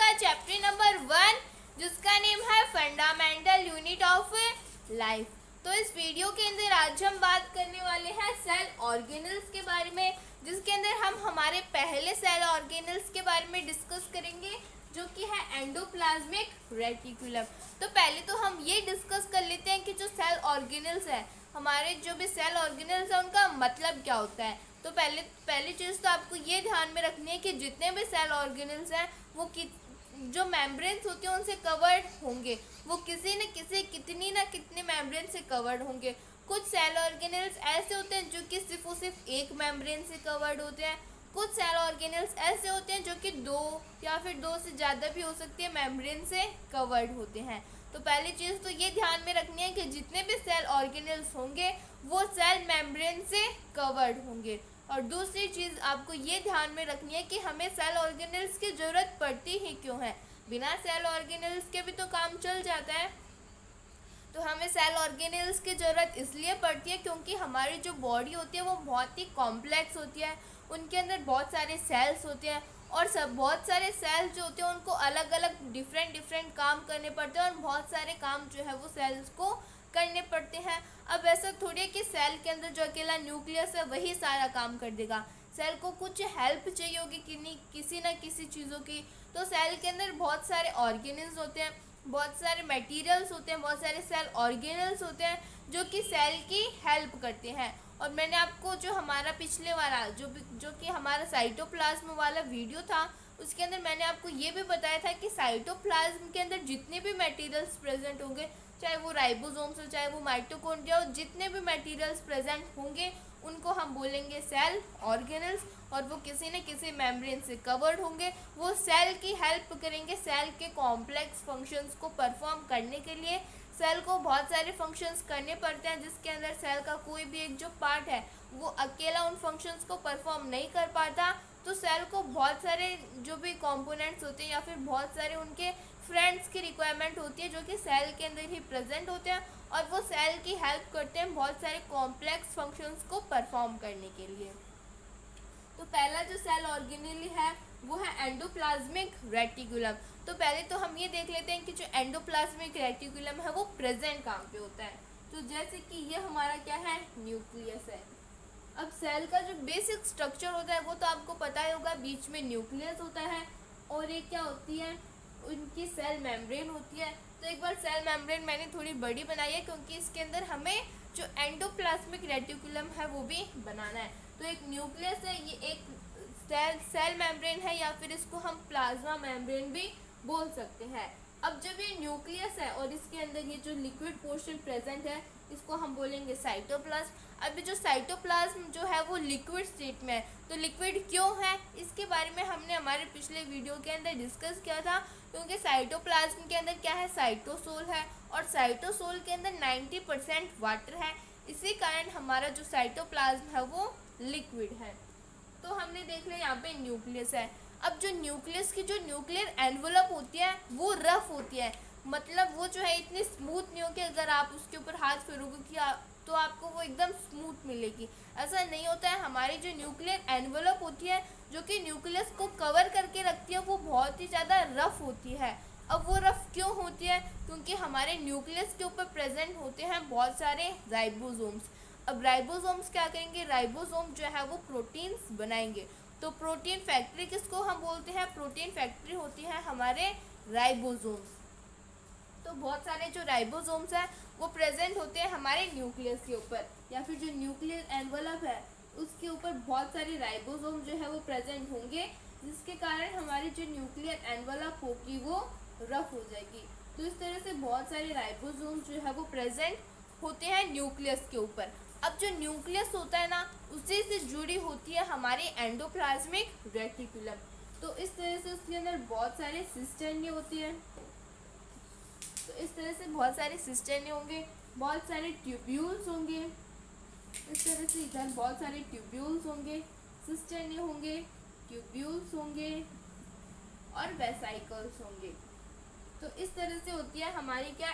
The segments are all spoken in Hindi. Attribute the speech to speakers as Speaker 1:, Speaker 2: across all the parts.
Speaker 1: का चैप्टर नंबर 1 जिसका नेम है फंडामेंटल यूनिट ऑफ लाइफ। तो इस वीडियो के अंदर आज हम बात करने वाले हैं सेल ऑर्गेनल्स के बारे में, जिसके अंदर हम हमारे पहले सेल ऑर्गेनल्स के बारे में डिस्कस करेंगे जो कि है एंडोप्लाज्मिक रेटिकुलम। तो पहले तो हम ये डिस्कस कर लेते हैं कि जो सेल ऑर्गेनल्स है, हमारे जो भी सेल ऑर्गेनल्स है उनका मतलब क्या होता है। तो पहली चीज़ तो आपको ये ध्यान में रखनी है कि जितने भी सेल ऑर्गेनल्स हैं वो जो मेम्ब्रेन्स होते हैं उनसे कवर्ड होंगे, वो किसी न किसी कितनी ना कितने मेम्ब्रेन से कवर्ड होंगे। कुछ सेल ऑर्गेनल्स ऐसे होते हैं जो कि सिर्फ और सिर्फ एक मेम्ब्रेन से कवर्ड होते हैं, कुछ सेल ऑर्गेनल्स ऐसे होते हैं जो कि दो या फिर दो से ज़्यादा भी हो सकती है मेम्ब्रेन से कवर्ड होते हैं। तो पहली चीज़ तो ये ध्यान में रखनी है कि जितने भी सेल ऑर्गेनल्स होंगे वो सेल मेम्ब्रेन से कवर्ड होंगे। और दूसरी चीज़ आपको ये ध्यान में रखनी है कि हमें सेल ऑर्गेनल्स की ज़रूरत पड़ती ही क्यों है। बिना सेल ऑर्गेनल्स के भी तो काम चल जाता है। तो हमें सेल ऑर्गेनल्स की ज़रूरत इसलिए पड़ती है क्योंकि हमारी जो बॉडी होती है वो बहुत ही कॉम्प्लेक्स होती है, उनके अंदर बहुत सारे सेल्स होते हैं और बहुत सारे सेल्स जो होते हैं उनको अलग अलग डिफरेंट काम करने पड़ते हैं और बहुत सारे काम जो है वो सेल्स को करने पड़ते हैं। अब ऐसा थोड़ी है कि सेल के अंदर जो अकेला न्यूक्लियस है वही सारा काम कर देगा, सेल को कुछ हेल्प चाहिए होगी किसी न किसी चीज़ों की। तो सेल के अंदर बहुत सारे ऑर्गेनल्स होते हैं, बहुत सारे मटेरियल्स होते हैं, बहुत सारे सेल ऑर्गेनल्स होते हैं जो कि सेल की हेल्प करते हैं। और मैंने आपको जो हमारा पिछले वाला जो कि हमारा साइटोप्लाज्म वाला वीडियो था उसके अंदर मैंने आपको ये भी बताया था कि साइटोप्लाज्म के अंदर जितने भी मटेरियल्स प्रेजेंट होंगे, चाहे वो राइबोसोम्स हो चाहे वो माइटोकॉन्ड्रिया हो, जितने भी मटेरियल्स प्रेजेंट होंगे उनको हम बोलेंगे सेल ऑर्गेनल्स। और वो किसी न किसी मेम्ब्रेन से कवर्ड होंगे, वो सेल की हेल्प करेंगे सेल के कॉम्प्लेक्स फंक्शंस को परफॉर्म करने के लिए। सेल को बहुत सारे फंक्शंस करने पड़ते हैं जिसके अंदर सेल का कोई भी एक जो पार्ट है वो अकेला उन फंक्शंस को परफॉर्म नहीं कर पाता। तो सेल को बहुत सारे जो भी कंपोनेंट्स होते हैं या फिर बहुत सारे उनके फ्रेंड्स की रिक्वायरमेंट होती है जो कि सेल के अंदर ही प्रेजेंट होते हैं और वो सेल की हेल्प करते हैं बहुत सारे कॉम्प्लेक्स फंक्शंस को परफॉर्म करने के लिए। तो पहला जो सेल ऑर्गेनल है वो है एंडोप्लाज्मिक रेटिकुलम। तो पहले तो हम ये देख लेते हैं कि जो एंडोप्लाज्मिक रेटिकुलम है वो प्रेजेंट कहाँ पे होता है। तो जैसे कि ये हमारा क्या है, न्यूक्लियस है। अब सेल का जो बेसिक स्ट्रक्चर होता है वो तो आपको पता ही होगा, बीच में न्यूक्लियस होता है और एक क्या होती है, उनकी सेल मेम्ब्रेन होती है। तो एक बार सेल मेम्ब्रेन मैंने थोड़ी बड़ी बनाई है क्योंकि इसके अंदर हमें जो एंडोप्लाज्मिक रेटिकुलम है वो भी बनाना है। तो एक न्यूक्लियस है, ये एक सेल मेम्ब्रेन है या फिर इसको हम प्लाज्मा मेम्ब्रेन भी बोल सकते हैं। अब जब ये न्यूक्लियस है और इसके अंदर ये जो लिक्विड पोर्शन प्रेजेंट है इसको हम बोलेंगे साइटोप्लाज्म। अभी जो साइटोप्लाज्म जो है वो लिक्विड स्टेट में है, तो लिक्विड क्यों है इसके बारे में हमने हमारे पिछले वीडियो के अंदर डिस्कस किया था। क्योंकि साइटोप्लाज्म के अंदर क्या है, साइटोसोल है और साइटोसोल के अंदर 90% वाटर है, इसी कारण हमारा जो साइटोप्लाज्म है वो लिक्विड है। तो हमने देख लिया यहाँ पे न्यूक्लियस है। अब जो न्यूक्लियस की जो न्यूक्लियर एनवलप होती है वो रफ होती है, मतलब वो जो है इतनी स्मूथ नहीं होगी, अगर आप उसके ऊपर हाथ फेरोगे कि तो आपको वो एकदम स्मूथ मिलेगी, ऐसा नहीं होता है। हमारी जो न्यूक्लियर एनवलप होती है जो कि न्यूक्लियस को कवर करके रखती है वो बहुत ही ज़्यादा रफ होती है। अब वो रफ क्यों होती है, क्योंकि हमारे न्यूक्लियस के ऊपर प्रेजेंट होते हैं बहुत सारे राइबोसोम्स। अब राइबोसोम्स क्या करेंगे, राइबोसोम जो है वो प्रोटीन्स बनाएंगे। तो प्रोटीन फैक्ट्री किसको हम बोलते हैं, प्रोटीन फैक्ट्री होती है हमारे राइबोसोम्स। तो बहुत सारे जो राइबोसोम्स हैं वो प्रेजेंट होते हैं हमारे न्यूक्लियस के ऊपर, या फिर जो न्यूक्लियर एनवलप है उसके ऊपर बहुत सारे राइबोसोम जो है वो प्रेजेंट होंगे, जिसके कारण हमारी जो न्यूक्लियर एनवलप होगी वो रफ हो जाएगी। तो इस तरह से बहुत सारे राइबोसोम जो है वो प्रेजेंट होते हैं न्यूक्लियस के ऊपर। अब जो न्यूक्लियस होता है ना उसी से जुड़ी होती है हमारी एंडोप्लाज्मिक रेटिकुलम। तो इस तरह से उसके अंदर बहुत सारे सिस्टर्नी होती है, तो इस तरह से बहुत सारे सिस्टर्नी होंगे, बहुत सारे ट्यूब्यूल्स होंगे, इस तरह से इधर बहुत सारे ट्यूब्यूल्स होंगे, सिस्टर्नी होंगे, ट्यूब्यूल्स होंगे और वेसाइकल्स होंगे। तो इस तरह से होती है हमारी क्या,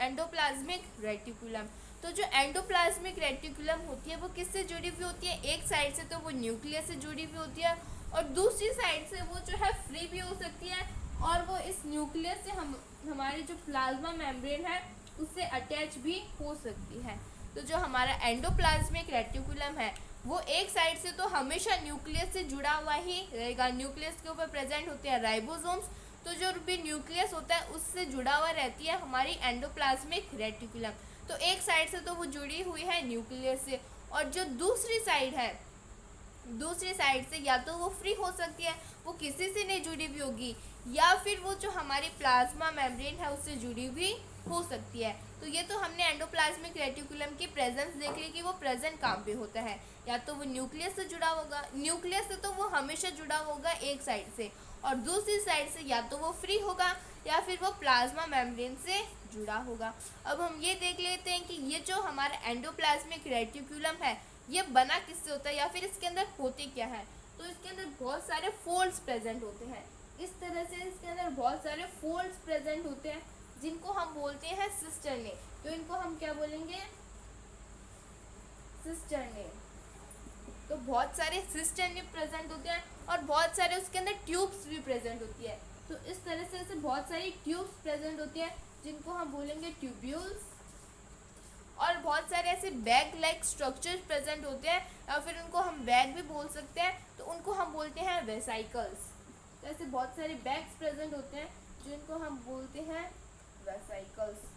Speaker 1: एंडोप्लाज्मिक रेटिकुलम। तो जो एंडोप्लाज्मिक रेटिकुलम होती है वो किससे जुड़ी हुई होती है, एक साइड से तो वो न्यूक्लियस से जुड़ी हुई होती है और दूसरी साइड से वो जो है फ्री भी हो सकती है और वो इस न्यूक्लियस से हमारी जो प्लाज्मा मेम्ब्रेन है उससे अटैच भी हो सकती है। तो जो हमारा एंडोप्लाज्मिक रेटिकुलम है वो एक साइड से तो हमेशा न्यूक्लियस से जुड़ा हुआ ही रहेगा। न्यूक्लियस के ऊपर प्रेजेंट होते हैं राइबोसोम्स, तो जो भी न्यूक्लियस होता है उससे जुड़ा हुआ रहती है हमारी एंडोप्लाज्मिक रेटिकुलम। तो एक साइड से तो वो जुड़ी हुई है न्यूक्लियस से, और जो दूसरी साइड है, दूसरी साइड से या तो वो फ्री हो सकती है, वो किसी से नहीं जुड़ी हुई होगी, या फिर वो जो हमारी प्लाज्मा मेम्ब्रेन है उससे जुड़ी हुई हो सकती है। तो ये तो हमने एंडोप्लाज्मिक रेटिकुलम की प्रेजेंस देख ली कि वो प्रेजेंट कहाँ पे होता है। या तो वो न्यूक्लियस से जुड़ा होगा, न्यूक्लियस से तो वो हमेशा जुड़ा होगा एक साइड से, और दूसरी साइड से या तो वो फ्री होगा या फिर वो प्लाज्मा मेम्ब्रेन से जुड़ा होगा। अब हम ये देख लेते हैं कि ये जो हमारा एंडोप्लाज्मिक रेटिकुलम है ये बना किससे होता है या फिर इसके अंदर होते क्या है। तो इसके अंदर बहुत सारे फोल्ड्स प्रेजेंट होते हैं। इस तरह से इसके अंदर बहुत सारे फोल्ड्स प्रेजेंट होते हैं जिनको हम बोलते हैं सिस्टर्ने। तो इनको हम क्या बोलेंगे, सिस्टर्ने। तो बहुत सारे सिस्टर्ने प्रेजेंट होते हैं और बहुत सारे उसके अंदर ट्यूब्स भी प्रेजेंट होती है। तो इस तरह से ऐसे बहुत सारी ट्यूब्स प्रेजेंट होती है जिनको हम बोलेंगे ट्यूब्यूल्स, और बहुत सारे ऐसे बैग लाइक स्ट्रक्चर्स प्रेजेंट होते हैं या फिर उनको हम बैग भी बोल सकते हैं, तो उनको हम बोलते हैं वेसाइकल्स। तो ऐसे बहुत सारे बैग्स प्रेजेंट होते हैं जिनको हम बोलते हैं वेसाइकल्स।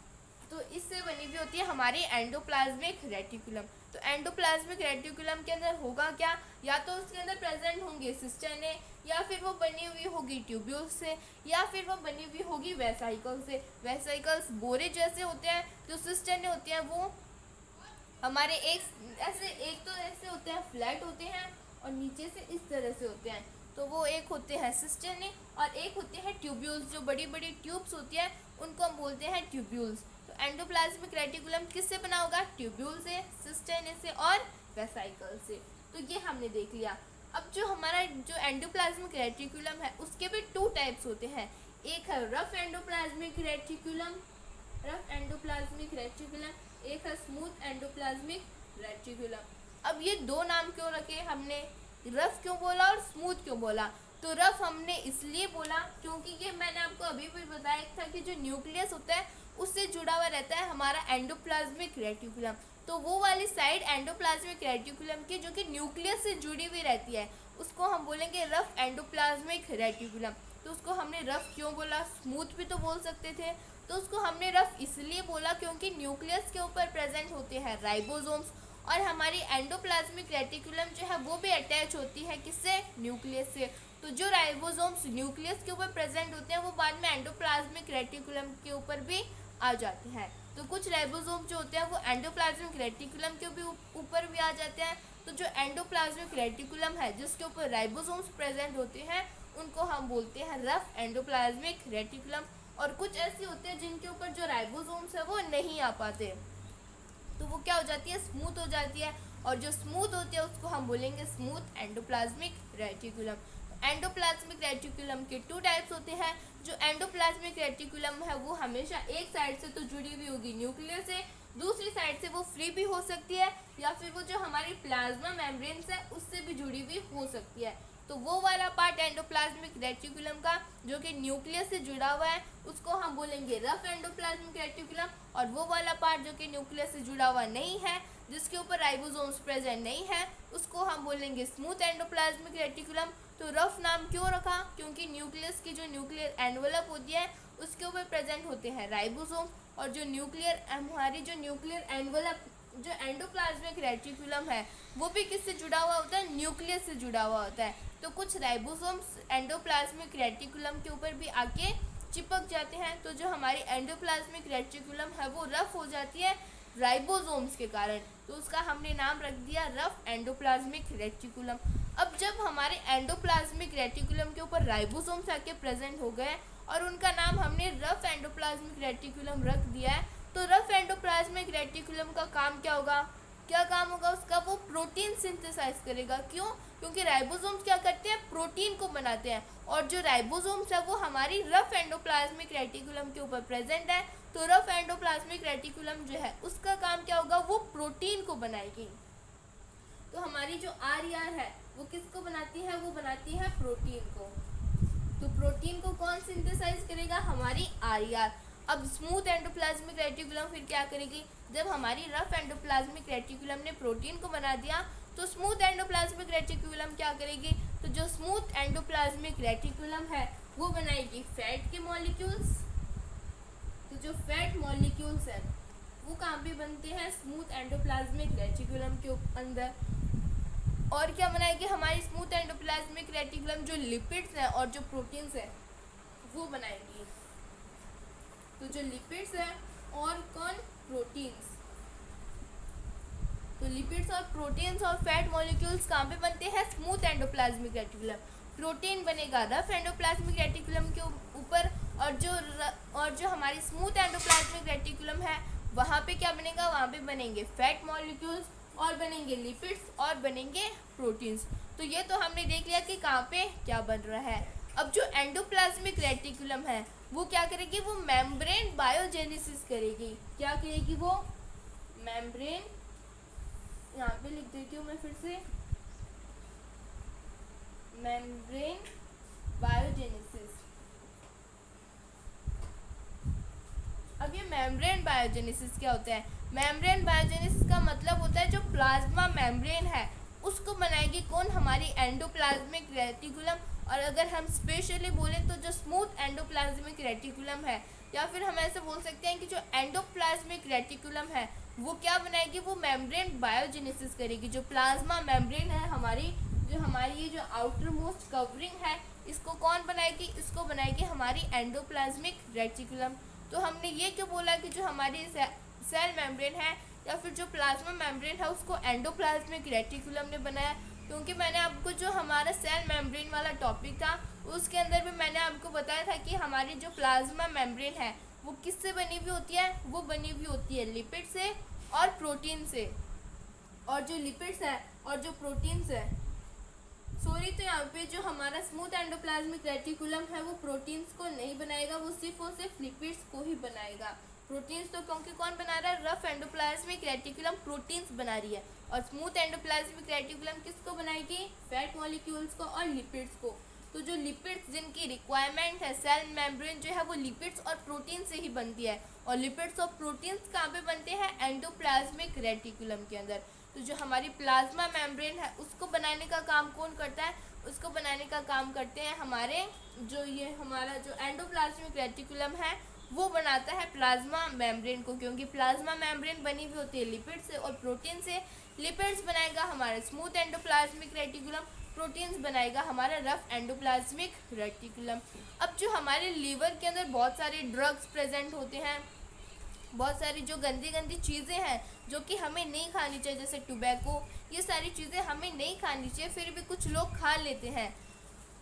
Speaker 1: तो इससे बनी हुई होती है हमारी एंडोप्लाज्मिक रेटिकुलम। तो एंडोप्लाज्मिक रेटिकुलम के अंदर होगा क्या, या तो उसके अंदर प्रेजेंट होंगे सिस्टर्ने, या फिर वो बनी हुई होगी ट्यूब्यूल्स से, या फिर वो बनी हुई होगी वेसाइकल से। वेसाइकल्स बोरे जैसे होते हैं, जो सिस्टर्ने होते हैं वो हमारे एक तो ऐसे होते हैं फ्लैट होते हैं और नीचे से इस तरह से होते हैं। तो वो एक होते हैं सिस्टर्ने और एक होते हैं ट्यूब्यूल्स। जो बड़ी बड़ी ट्यूब्स होती है उनको हम बोलते हैं ट्यूब्यूल्स। तो एंडोप्लाज्मिक रेटिकुलम किससे बना होगा, ट्यूब्यूल से, सिस्टर्ने से और वेसाइकल से। तो ये हमने देख लिया। अब जो हमारा जो एंडोप्लाज्मिक रेटिकुलम है उसके भी टू टाइप्स होते हैं। एक है rough endoplasmic reticulum, rough endoplasmic reticulum, एक है स्मूथ एंडोप्लाज्मिक रेटिकुलम। अब ये दो नाम क्यों रखे हमने, रफ क्यों बोला और स्मूथ क्यों बोला। तो रफ हमने इसलिए बोला क्योंकि ये मैंने आपको अभी भी बताया था कि जो न्यूक्लियस होता है उससे जुड़ा हुआ रहता है हमारा एंडोप्लाज्मिक रेटिकुलम। तो वो वाली साइड एंडोप्लाज्मिक रेटिकुलम की जो कि न्यूक्लियस से जुड़ी हुई रहती है उसको हम बोलेंगे रफ एंडोप्लाज्मिक रेटिकुलम। तो उसको हमने रफ क्यों बोला, स्मूथ भी तो बोल सकते थे। तो उसको हमने रफ इसलिए बोला क्योंकि न्यूक्लियस के ऊपर प्रेजेंट होते हैं राइबोसोम्स, और हमारी एंडोप्लाज्मिक रेटिकुलम जो है वो भी अटैच होती है किससे, न्यूक्लियस से। तो जो राइबोसोम्स न्यूक्लियस के ऊपर प्रेजेंट होते हैं वो बाद में एंडोप्लाज्मिक रेटिकुलम के ऊपर भी आ जाते हैं। तो कुछ राइबोसोम जो होते हैं वो एंडोप्लाज्मिक रेटिकुलम के भी ऊपर भी आ जाते हैं। तो जो एंडोप्लाज्मिक रेटिकुलम है जिसके ऊपर राइबोसोम्स प्रेजेंट होते हैं उनको हम बोलते हैं रफ एंडोप्लाज्मिक रेटिकुलम। और कुछ ऐसे होते हैं जिनके ऊपर जो राइबोसोम्स है वो नहीं आ पाते, तो वो क्या हो जाती है, स्मूथ हो जाती है। और जो स्मूथ होती है उसको हम बोलेंगे smooth endoplasmic reticulum. Endoplasmic reticulum के टू टाइप्स होते हैं। जो एंडोप्लाज्मिक रेटिकुलम है वो हमेशा एक साइड से तो जुड़ी हुई होगी न्यूक्लियस से, दूसरी साइड से वो फ्री भी हो सकती है, या फिर वो जो हमारी प्लाज्मा मेम्ब्रेन्स है उससे भी जुड़ी हुई हो सकती है। तो वो वाला पार्ट एंडोप्लाज्मिक रेटिकुलम का जो कि न्यूक्लियस से जुड़ा हुआ है उसको हम बोलेंगे रफ एंडोप्लाज्मिक रेटिकुलम, और वो वाला पार्ट जो कि न्यूक्लियस से जुड़ा हुआ नहीं है जिसके ऊपर राइबोसोम्स प्रेजेंट नहीं है उसको हम बोलेंगे स्मूथ एंडोप्लाज्मिक रेटिकुलम। तो रफ नाम क्यों रखा, क्योंकि न्यूक्लियस की जो न्यूक्लियर एनवेलप होती है उसके ऊपर प्रेजेंट होते हैं राइबोसोम, और जो हमारी जो न्यूक्लियर एनवेलप जो एंडोप्लाज्मिक रेटिकुलम है वो भी किससे जुड़ा हुआ होता है, न्यूक्लियस से जुड़ा हुआ होता है। तो कुछ राइबोसोम्स एंडोप्लाज्मिक रेटिकुलम के ऊपर भी आके चिपक जाते हैं। तो जो हमारी एंडोप्लाज्मिक रेटिकुलम है वो रफ हो जाती है राइबोसोम्स के कारण, तो उसका हमने नाम रख दिया रफ एंडोप्लाज्मिक रेटिकुलम। अब जब हमारे एंडोप्लाज्मिक रेटिकुलम के ऊपर राइबोसोम्स आके प्रेजेंट हो गए और उनका नाम हमने रफ एंडोप्लाज्मिक रेटिकुलम रख दिया है, तो रफ एंडोप्लाज्मिक रेटिकुलम का काम क्या होगा, क्या काम होगा उसका, वो प्रोटीन सिंथेसाइज करेगा। क्यों, क्योंकि राइबोसोम्स क्या करते हैं, प्रोटीन को बनाते हैं, और जो राइबोसोम्स है वो हमारी रफ एंडोप्लाज्मिक रेटिकुलम के ऊपर प्रेजेंट है। तो रफ एंडोप्लाज्मिक रेटिकुलम जो है उसका काम क्या होगा, वो प्रोटीन को बनाएगी। तो हमारी हमारी जो RER है वो किसको बनाती है, वो बनाती है प्रोटीन को। तो प्रोटीन को कौन सिंथेसाइज करेगा, हमारी RER। अब स्मूथ एंडोप्लाज्मिक रेटिकुलम फिर क्या करेगी, जब हमारी रफ एंडोप्लाज्मिक रेटिकुलम ने प्रोटीन को बना दिया तो स्मूथ एंडोप्लाज्मिक रेटिकुलम क्या करेगी, तो जो स्मूथ एंडोप्लाज्मिक रेटिकुलम है वो बनाएगी फैट के मॉलिक्यूल्स। तो जो फैट मॉलिक्यूल्स है वो कहाँ पे बनते हैं, स्मूथ एंडोप्लाज्मिक रेटिकुलम के अंदर। और क्या बनाएगी हमारी स्मूथ एंडोप्लाज्मिक रेटिकुलम, जो लिपिड्स है और जो प्रोटीन्स है वो बनाएगी। तो जो लिपिड्स है और कौन, प्रोटीन्स। तो लिपिड्स और प्रोटीन्स और फैट मॉलिक्यूल्स कहाँ पे बनते हैं, स्मूथ एंडोप्लाज्मिक रेटिकुलम। प्रोटीन बनेगा रफ एंडोप्लाज्मिक रेटिकुलम के ऊपर, और जो हमारी स्मूथ एंडोप्लाज्मिक रेटिकुलम है वहाँ पे क्या बनेगा, वहाँ पे बनेंगे फैट मॉलिक्यूल्स और बनेंगे लिपिड्स और बनेंगे प्रोटीन्स। तो ये तो हमने देख लिया कि कहाँ पे क्या बन रहा है। अब जो एंडोप्लाज्मिक रेटिकुलम है वो क्या करेगी, वो मेम्ब्रेन बायोजेनेसिस करेगी। क्या करेगी वो, मेम्ब्रेन, यहाँ पे लिख देती हूँ मैं फिर से, मेम्ब्रेन बायोजेनेसिस। अब ये मेम्ब्रेन बायोजेनेसिस क्या होता है, मेम्ब्रेन बायोजेनेसिस का मतलब होता है जो प्लाज्मा मेम्ब्रेन है उसको बनाएगी कौन, हमारी एंडोप्लाज्मिक रेटिकुलम। और अगर हम स्पेशली बोलें तो जो स्मूथ एंडोप्लाज्मिक रेटिकुलम है, या फिर हम ऐसे बोल सकते हैं कि जो एंडोप्लाज्मिक रेटिकुलम है वो क्या बनाएगी, वो मेम्ब्रेन बायोजेनेसिस करेगी। जो प्लाज्मा मेम्ब्रेन है हमारी, जो हमारी ये जो आउटर मोस्ट कवरिंग है इसको कौन बनाएगी, इसको बनाएगी हमारी एंडोप्लाज्मिक रेटिकुलम। तो हमने ये क्यों बोला कि जो हमारी सेल मेम्ब्रेन है या फिर जो प्लाज्मा मेम्ब्रेन है उसको एंडोप्लाज्मिक रेटिकुलम ने बनाया, क्योंकि मैंने आपको जो हमारा सेल मेम्ब्रेन वाला टॉपिक था उसके अंदर भी मैंने आपको बताया था कि हमारी जो प्लाज्मा मेम्ब्रेन है वो किससे बनी हुई होती है, वो बनी हुई होती है लिपिड से और प्रोटीन से। और जो लिपिड्स है और जो प्रोटीन्स है, सॉरी, तो यहाँ पे जो हमारा स्मूथ एंडोप्लाज्मिक रेटिकुलम है वो प्रोटीन्स को नहीं बनाएगा, वो सिर्फ और सिर्फ लिपिड्स को ही बनाएगा। प्रोटीन्स तो क्योंकि कौन बना रहा है, रफ एंडोप्लाज्मिक रेटिकुलम प्रोटीन्स बना रही है, और स्मूथ एंडोप्लाज्मिक रेटिकुलम किसको बनाएगी, फैट मॉलिक्यूल्स को और लिपिड्स को। तो जो लिपिड्स जिनकी रिक्वायरमेंट है, सेल मेम्ब्रेन जो है वो लिपिड्स और प्रोटीन से ही बनती है, और लिपिड्स और प्रोटीन्स कहाँ पे बनते हैं, एंडोप्लाज्मिक रेटिकुलम के अंदर। तो जो हमारी प्लाज्मा मेम्ब्रेन है उसको बनाने का काम कौन करता है, उसको बनाने का काम करते हैं हमारे जो ये हमारा जो एंडोप्लाज्मिक रेटिकुलम है वो बनाता है प्लाज्मा मेम्ब्रेन को, क्योंकि प्लाज्मा मेम्ब्रेन बनी हुई होती है लिपिड से और प्रोटीन से। लिपिड्स बनाएगा हमारा स्मूथ एंडोप्लाज्मिक रेटिकुलम, प्रोटीन्स बनाएगा हमारा रफ एंडोप्लाज्मिक रेटिकुलम। अब जो हमारे लीवर के अंदर बहुत सारे ड्रग्स प्रेजेंट होते हैं, बहुत सारी जो गंदी गंदी चीज़ें हैं जो कि हमें नहीं खानी चाहिए, जैसे टोबैको, ये सारी चीज़ें हमें नहीं खानी चाहिए, फिर भी कुछ लोग खा लेते हैं।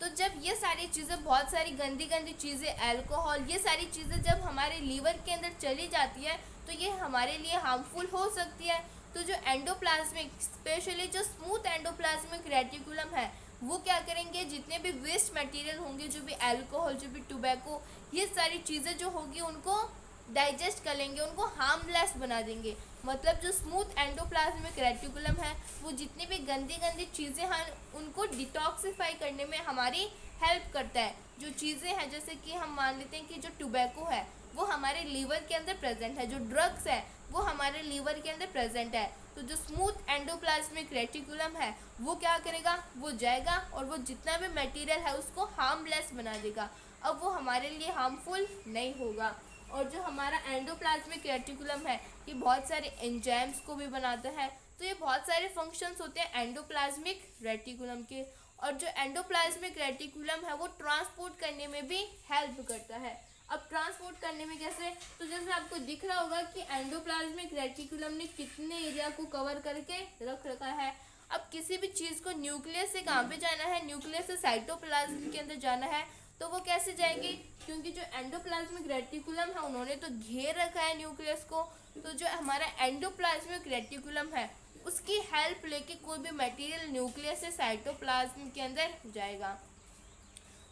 Speaker 1: तो जब ये सारी चीज़ें, बहुत सारी गंदी गंदी चीज़ें, अल्कोहल, ये सारी चीज़ें जब हमारे लीवर के अंदर चली जाती है तो ये हमारे लिए हार्मफुल हो सकती है। तो जो एंडोप्लाज्मिक, स्पेशली जो स्मूथ एंडोप्लाज्मिक रेटिकुलम है वो क्या करेंगे, जितने भी वेस्ट मटेरियल होंगे, जो भी अल्कोहल, जो भी टोबैको, ये सारी चीज़ें जो होगी उनको डाइजेस्ट कर लेंगे, उनको हार्मलेस बना देंगे। मतलब जो स्मूथ एंडोप्लाज्मिक रेटिकुलम है वो जितनी भी गंदी गंदी चीज़ें हैं उनको डिटॉक्सिफाई करने में हमारी हेल्प करता है। जो चीज़ें हैं जैसे कि हम मान लेते हैं कि जो टोबैको है वो हमारे लीवर के अंदर प्रेजेंट है, जो ड्रग्स है वो हमारे लीवर के अंदर प्रेजेंट है। तो जो स्मूथ एंडोप्लाज्मिक रेटिकुलम है वो क्या करेगा, वो जाएगा और वो जितना भी मटेरियल है उसको हार्मलेस बना देगा, अब वो हमारे लिए हार्मफुल नहीं होगा। और जो हमारा एंडोप्लाज्मिक रेटिकुलम है ये बहुत सारे एंजाइम्स को भी बनाता है। तो ये बहुत सारे फंक्शंस होते हैं एंडोप्लाज्मिक रेटिकुलम के। और जो एंडोप्लाज्मिक रेटिकुलम है वो ट्रांसपोर्ट करने में भी हेल्प करता है। अब ट्रांसपोर्ट करने में कैसे, तो जैसे आपको दिख रहा होगा कि एंडोप्लाज्मिक रेटिकुलम ने कितने एरिया को कवर करके रख रखा है। अब किसी भी चीज़ को न्यूक्लियस से कहाँ पे जाना है, न्यूक्लियस से साइटोप्लाज्म के अंदर जाना है, तो वो कैसे जाएंगे, क्योंकि जो एंडोप्लाज्मिक रेटिकुलम है उन्होंने तो घेर रखा है न्यूक्लियस को। तो जो हमारा एंडोप्लाज्मिक रेटिकुलम है उसकी हेल्प लेके कोई भी मटेरियल न्यूक्लियस से साइटोप्लाज्म के अंदर जाएगा।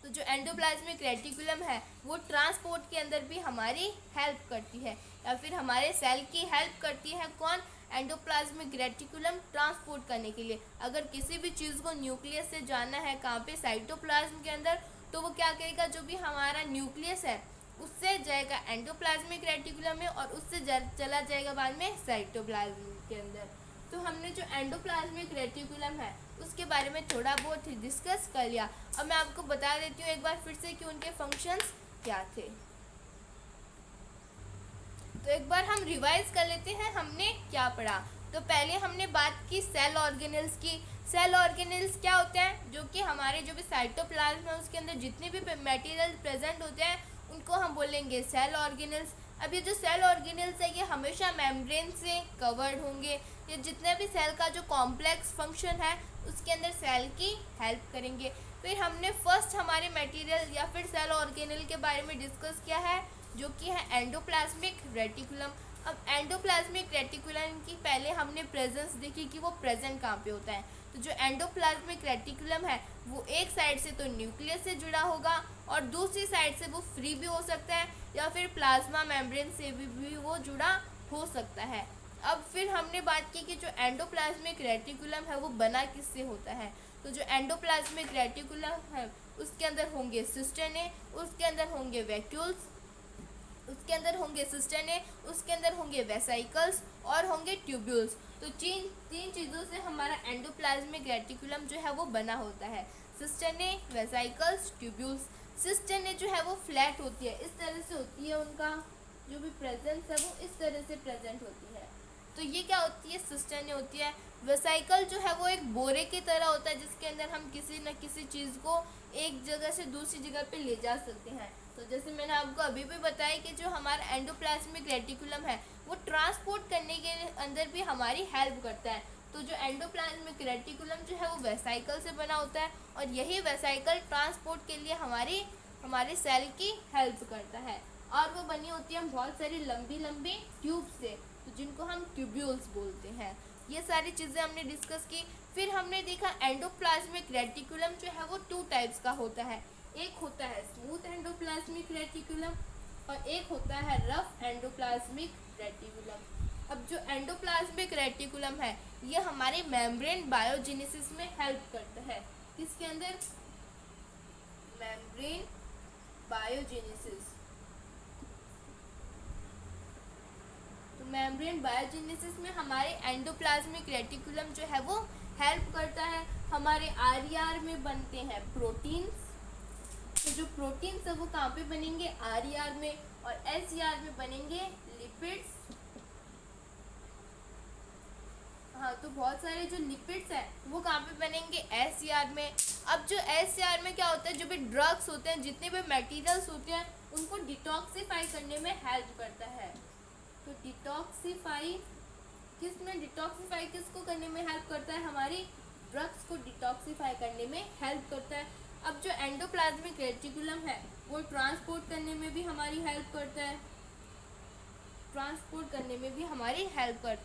Speaker 1: तो जो एंडोप्लाज्मिक रेटिकुलम है वो ट्रांसपोर्ट के अंदर भी हमारी हेल्प करती है, या फिर हमारे सेल की हेल्प करती है। कौन, एंडोप्लाज्मिक रेटिकुलम ट्रांसपोर्ट करने के लिए। अगर किसी भी चीज़ को न्यूक्लियस से जाना है कहाँ पे, साइटोप्लाज्म के अंदर, तो वो क्या करेगा, जो भी हमारा न्यूक्लियस है उससे जाएगा एंडोप्लाज्मिक रेटिकुलम में और उससे चला जाएगा बाद में साइटोप्लाज्म के अंदर। तो हमने जो एंडोप्लाज्मिक रेटिकुलम है उसके बारे में थोड़ा बहुत डिस्कस कर लिया। अब मैं आपको बता देती हूँ एक बार फिर से कि उनके फंक्शंस क्या थे। तो एक बार हम रिवाइज कर लेते हैं हमने क्या पढ़ा। तो पहले हमने बात की सेल ऑर्गेनेल्स की। सेल ऑर्गेनेल्स क्या होते हैं, जो कि हमारे जो भी साइटोप्लाज्म है उसके अंदर जितने भी मटेरियल प्रेजेंट होते हैं उनको हम बोलेंगे सेल ऑर्गेनेल्स। अब ये जो सेल ऑर्गेनेल्स है ये हमेशा मेम्ब्रेन से कवर्ड होंगे। ये जितने भी सेल का जो कॉम्प्लेक्स फंक्शन है उसके अंदर सेल की हेल्प करेंगे। फिर हमने फर्स्ट हमारे मटेरियल या फिर सेल ऑर्गेनेल के बारे में डिस्कस किया है, जो कि है एंडोप्लाज्मिक रेटिकुलम। अब एंडोप्लाज्मिक रेटिकुलम की पहले हमने प्रेजेंस देखी कि वो प्रेजेंट कहाँ पे होता है। तो जो एंडोप्लाज्मिक रेटिकुलम है वो एक साइड से तो न्यूक्लियस से जुड़ा होगा और दूसरी साइड से वो फ्री भी हो सकता है या फिर प्लाज्मा मेम्ब्रेन से भी वो जुड़ा हो सकता है। अब फिर हमने बात की कि जो एंडोप्लाज्मिक रेटिकुलम है वो बना किससे होता है। तो जो एंडोप्लाज्मिक रेटिकुलम है उसके अंदर होंगे सिस्टर्ने, उसके अंदर होंगे वैक्यूल्स, उसके अंदर होंगे सिस्टर्ने, उसके अंदर होंगे वेसाइकल्स और होंगे ट्यूब्यूल्स। तो तीन चीज़ों से हमारा एंडोप्लाज्मिक रेटिकुलम जो है वो बना होता है, सिस्टर्ने, वेसाइकल्स, ट्यूब्यूल्स। सिस्टर्ने जो है वो फ्लैट होती है, इस तरह से होती है, उनका जो भी प्रेजेंस है वो इस तरह से प्रेजेंट होती है। तो ये क्या होती है, सिस्टर्ने होती है। वेसाइकल जो है वो एक बोरे की तरह होता है जिसके अंदर हम किसी न किसी चीज़ को एक जगह से दूसरी जगह पे ले जा सकते हैं। तो जैसे मैंने आपको अभी भी बताया कि जो हमारा एंडोप्लाज्मिक रेटिकुलम है वो ट्रांसपोर्ट करने के अंदर भी हमारी हेल्प करता है। तो जो एंडोप्लाज्मिक रेटिकुलम जो है वो वेसाइकल से बना होता है और यही वेसाइकल ट्रांसपोर्ट के लिए हमारे सेल की हेल्प करता है और वो बनी होती है बहुत सारी लंबी लंबी ट्यूब से, तो जिनको हम ट्यूब्यूल्स बोलते हैं। ये सारी चीज़ें हमने डिस्कस की। फिर हमने देखा एंडोप्लाज्मिक रेटिकुलम जो है वो 2 टाइप्स का होता है। एक होता है स्मूथ एंडोप्लाज्मिक रेटिकुलम और एक होता है रफ एंडोप्लाज्मिक रेटिकुलम। अब जो एंडोप्लाज्मिक रेटिकुलम है ये हमारे मेम्ब्रेन बायोजेनेसिस में हेल्प करता है। किसके अंदर, मेम्ब्रेन बायोजेनेसिस। तो मेम्ब्रेन बायोजेनेसिस में हमारे एंडोप्लाज्मिक रेटिकुलम जो है वो हेल्प करता है। हमारे आरईआर में बनते हैं प्रोटीन्स। तो जो प्रोटीन्स है वो कहाँ पे बनेंगे, आरईआर में, और एसईआर में बनेंगे लिपिड्स। हाँ, तो बहुत सारे जो लिपिड्स हैं वो कहाँ पे बनेंगे, एसईआर में। अब जो एसईआर में क्या होता है, जो भी ड्रग्स होते हैं, जितने भी मटेरियल्स होते हैं उनको डिटॉक्सिफाई करने में हेल्प करता है। तो डिटॉक्सिफाई किसको करने में हेल्प करता है, हमारी ड्रग्स को डिटॉक्सिफाई करने में हेल्प करता है। अब जो एंडोप्लाज्मिक रेटिकुलम है वो ट्रांसपोर्ट करने में भी हमारी हेल्प करता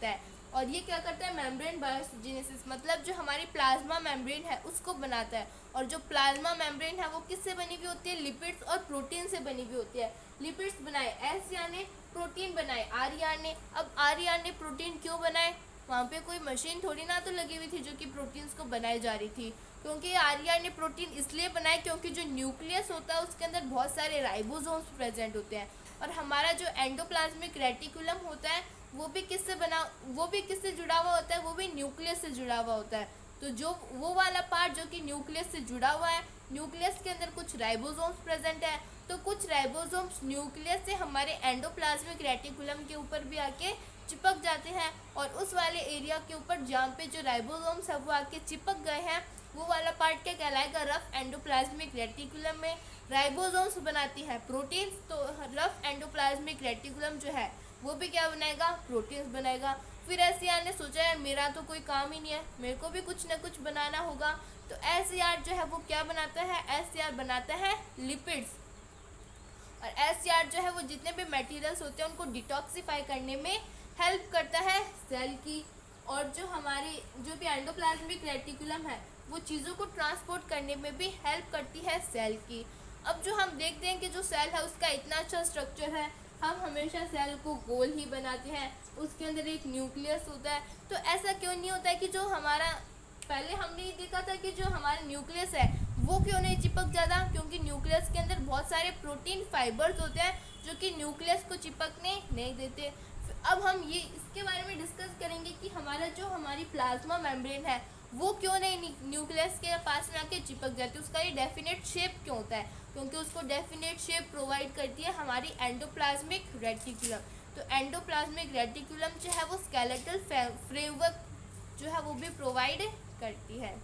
Speaker 1: है और ये क्या करता है, मेम्ब्रेन बायोजेनेसिस, मतलब जो हमारी प्लाज्मा मेम्ब्रेन है उसको बनाता है। और जो प्लाज्मा मेम्ब्रेन है वो किससे बनी हुई होती है, लिपिड्स और प्रोटीन से बनी हुई होती है। लिपिड्स बनाए एसईआर ने, प्रोटीन बनाए आरईआर ने। अब आरईआर ने प्रोटीन क्यों बनाए, वहाँ पे कोई मशीन थोड़ी ना तो लगी हुई थी जो कि प्रोटीन्स को बनाई जा रही थी, क्योंकि आरईआर ने प्रोटीन इसलिए बनाए क्योंकि जो न्यूक्लियस होता है उसके अंदर बहुत सारे राइबोसोम्स प्रेजेंट होते हैं। और हमारा जो एंडोप्लाज्मिक रेटिकुलम होता है वो भी किससे जुड़ा हुआ होता है, वो भी न्यूक्लियस से जुड़ा हुआ होता है। तो जो वो वाला पार्ट जो कि न्यूक्लियस से जुड़ा हुआ है, न्यूक्लियस के अंदर कुछ राइबोसोम्स प्रेजेंट है, तो कुछ राइबोसोम्स न्यूक्लियस से हमारे एंडोप्लाज्मिक रेटिकुलम के ऊपर भी आके चिपक जाते हैं और उस वाले एरिया के ऊपर जहाँ पे जो राइबोसोम्स है वो आके चिपक गए हैं वो वाला पार्ट क्या कहलाएगा, रफ एंडोप्लाज्मिक रेटिकुलम में राइबोसोम्स बनाती है प्रोटीन्स। तो रफ एंडोप्लाज्मिक रेटिकुलम जो है वो भी क्या बनाएगा, प्रोटीन्स बनाएगा। फिर एसईआर ने सोचा है मेरा तो कोई काम ही नहीं है, मेरे को भी कुछ ना कुछ बनाना होगा। तो एसईआर जो है वो क्या बनाता है, एसईआर बनाता है लिपिड्स। और एसईआर जो है वो जितने भी मटेरियल्स होते हैं उनको डिटॉक्सिफाई करने में हेल्प करता है सेल की। और जो भी एंडोप्लाज्मिक रेटिकुलम है वो चीज़ों को ट्रांसपोर्ट करने में भी हेल्प करती है सेल की। अब जो हम देखते हैं कि जो सेल है उसका इतना अच्छा स्ट्रक्चर है, हम हमेशा सेल को गोल ही बनाते हैं, उसके अंदर एक न्यूक्लियस होता है। तो ऐसा क्यों नहीं होता है कि जो हमारा, पहले हमने ये देखा था कि जो हमारा न्यूक्लियस है वो क्यों नहीं चिपक जाता, क्योंकि न्यूक्लियस के अंदर बहुत सारे प्रोटीन फाइबर्स होते हैं जो कि न्यूक्लियस को चिपकने नहीं देते। अब हम ये इसके बारे में डिस्कस करेंगे कि हमारी प्लाज्मा मेम्ब्रेन है वो क्यों नहीं न्यूक्लियस के पास में आके चिपक जाती है, उसका ये डेफिनेट शेप क्यों होता है, क्योंकि उसको डेफिनेट शेप प्रोवाइड करती है हमारी एंडोप्लाज्मिक रेटिकुलम। तो एंडोप्लाज्मिक रेटिकुलम जो है वो स्केलेटल फ्रेमवर्क जो है वो भी प्रोवाइड करती है।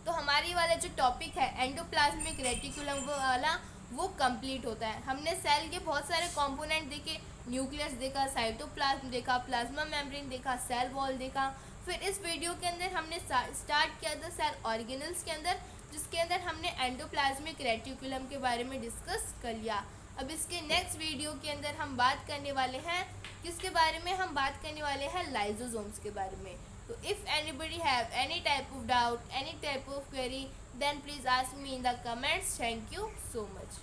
Speaker 1: तो हमारी वाला जो टॉपिक है एंडोप्लाज्मिक रेटिकुलम वाला वो कंप्लीट होता है। हमने सेल के बहुत सारे कंपोनेंट देखे, न्यूक्लियस देखा, साइटोप्लाज्म देखा, प्लाज्मा मेम्ब्रेन देखा, सेल वॉल देखा। फिर इस वीडियो के अंदर हमने स्टार्ट किया था सेल ऑर्गेनल्स के अंदर, जिसके अंदर हमने एंडोप्लाज्मिक रेटिकुलम के बारे में डिस्कस कर लिया। अब इसके नेक्स्ट वीडियो के अंदर हम बात करने वाले हैं किसके बारे में, हम बात करने वाले हैं लाइसोसोम्स के बारे में। So if anybody have any type of doubt, any type of query, then please ask me in the comments. Thank you so much.